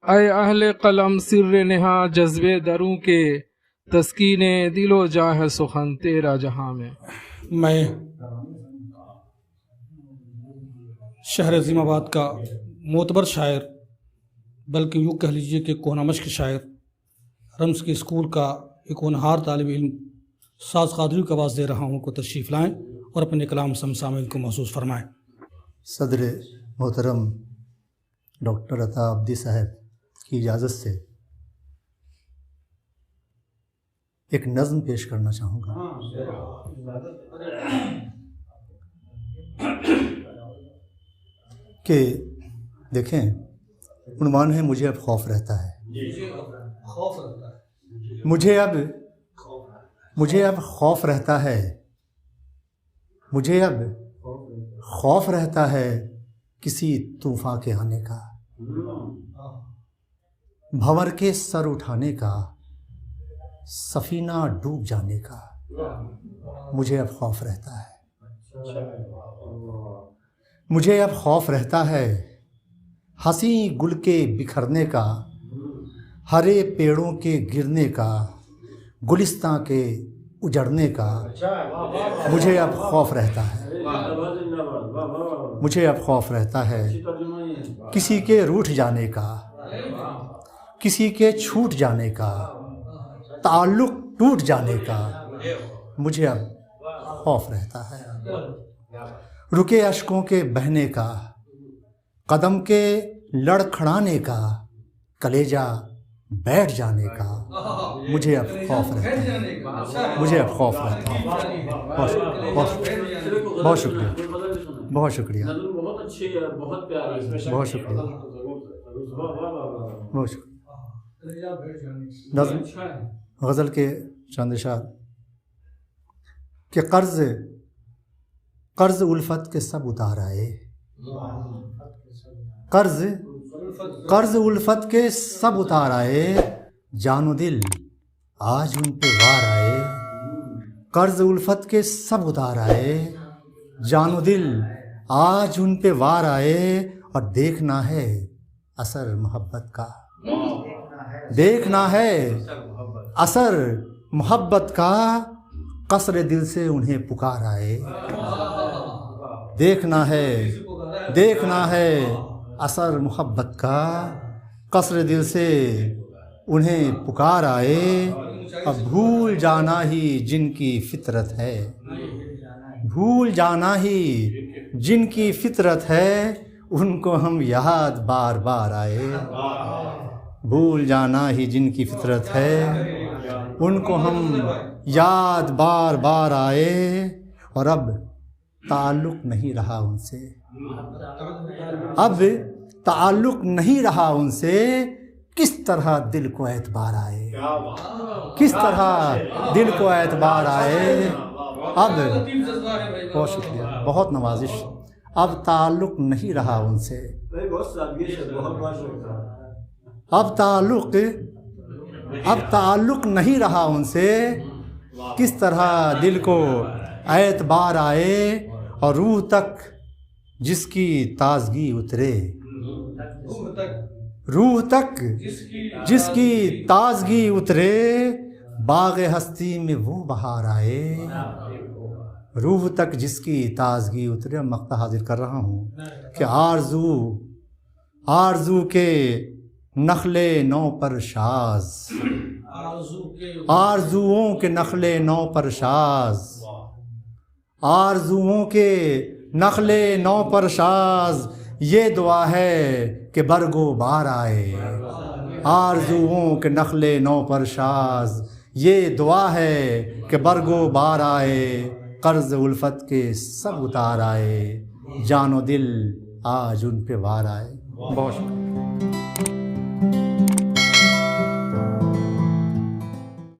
اے اہل قلم سر نہا جذبے دروں کے، تسکین دل و جاں ہے سخن تیرا جہاں میں۔ میں شہر عظیم آباد کا معتبر شاعر، بلکہ یوں کہہ لیجیے کہ کوہ نمش کے شاعر، رمز کے اسکول کا ایک ہونہار طالب علم ساز قادری کو آواز دے رہا ہوں کو تشریف لائیں اور اپنے کلام سے سامعین کو محسوس فرمائیں۔ صدر محترم ڈاکٹر عطا عبدی صاحب کی اجازت سے ایک نظم پیش کرنا چاہوں گا۔ کہ دیکھیں، عنوان ہے مجھے اب خوف رہتا ہے، مجھے اب خوف رہتا ہے، مجھے اب خوف رہتا ہے کسی طوفان کے آنے کا، بھنور کے سر اٹھانے کا، سفینہ ڈوب جانے کا، مجھے اب خوف رہتا ہے، مجھے اب خوف رہتا ہے حسین گل کے بکھرنے کا، ہرے پیڑوں کے گرنے کا، گلستاں کے اجڑنے کا، مجھے اب خوف رہتا ہے، مجھے اب خوف رہتا ہے کسی کے روٹھ جانے کا، کسی کے چھوٹ جانے کا، تعلق ٹوٹ جانے کا، مجھے اب خوف رہتا ہے، رکے اشکوں کے بہنے کا، قدم کے لڑکھڑانے کا، کلیجہ بیٹھ جانے کا، مجھے اب خوف رہتا ہے، مجھے اب خوف رہتا ہے۔ بہت شکریہ، بہت شکریہ، بہت شکریہ، بہت شکریہ۔ نظم غزل کے چند اشعار کہ قرض الفت کے سب اتار آئے، قرض الفت کے سب اتار آئے، جان و دل آج ان پہ وار آئے، قرض الفت کے سب اتار آئے، جان و دل آج ان پہ وار آئے، اور دیکھنا ہے اثر محبت کا، دیکھنا ہے اثر محبت کا، قصر دل سے انہیں پکار آئے، دیکھنا ہے اثر محبت کا، قصر دل سے انہیں پکار آئے، اب بھول جانا ہی جن کی فطرت ہے، بھول جانا ہی جن کی فطرت ہے، ان کو ہم یاد بار بار آئے، بھول جانا ہی جن کی فطرت ہے، ان کو ہم یاد بار بار آئے، اور اب تعلق نہیں رہا ان سے، اب تعلق نہیں رہا ان سے، کس طرح دل کو اعتبار آئے، کس طرح دل کو اعتبار آئے، اب بہت شکریہ، بہت نوازش، اب تعلق نہیں رہا ان سے، اب تعلق نہیں رہا ان سے، کس طرح دل کو اعتبار آئے، اور روح تک جس کی تازگی اترے، روح تک جس کی تازگی اترے، باغ ہستی میں وہ بہار آئے، روح تک جس کی تازگی اترے۔ مقطع حاضر کر رہا ہوں کہ آرزو کے نخل نو پر شاز، آرزوؤں کے نخل نو پر شاز، آرزوؤں کے نخل نو پر شاز، یہ دعا ہے کہ برگ و بار آئے، آرزوؤں کے نخل نو پر شاز، یہ دعا ہے کہ برگ و بار آئے، قرض الفت کے سب اتار آئے، جان و دل آج ان پہ وار آئے۔ بہت شکریہ۔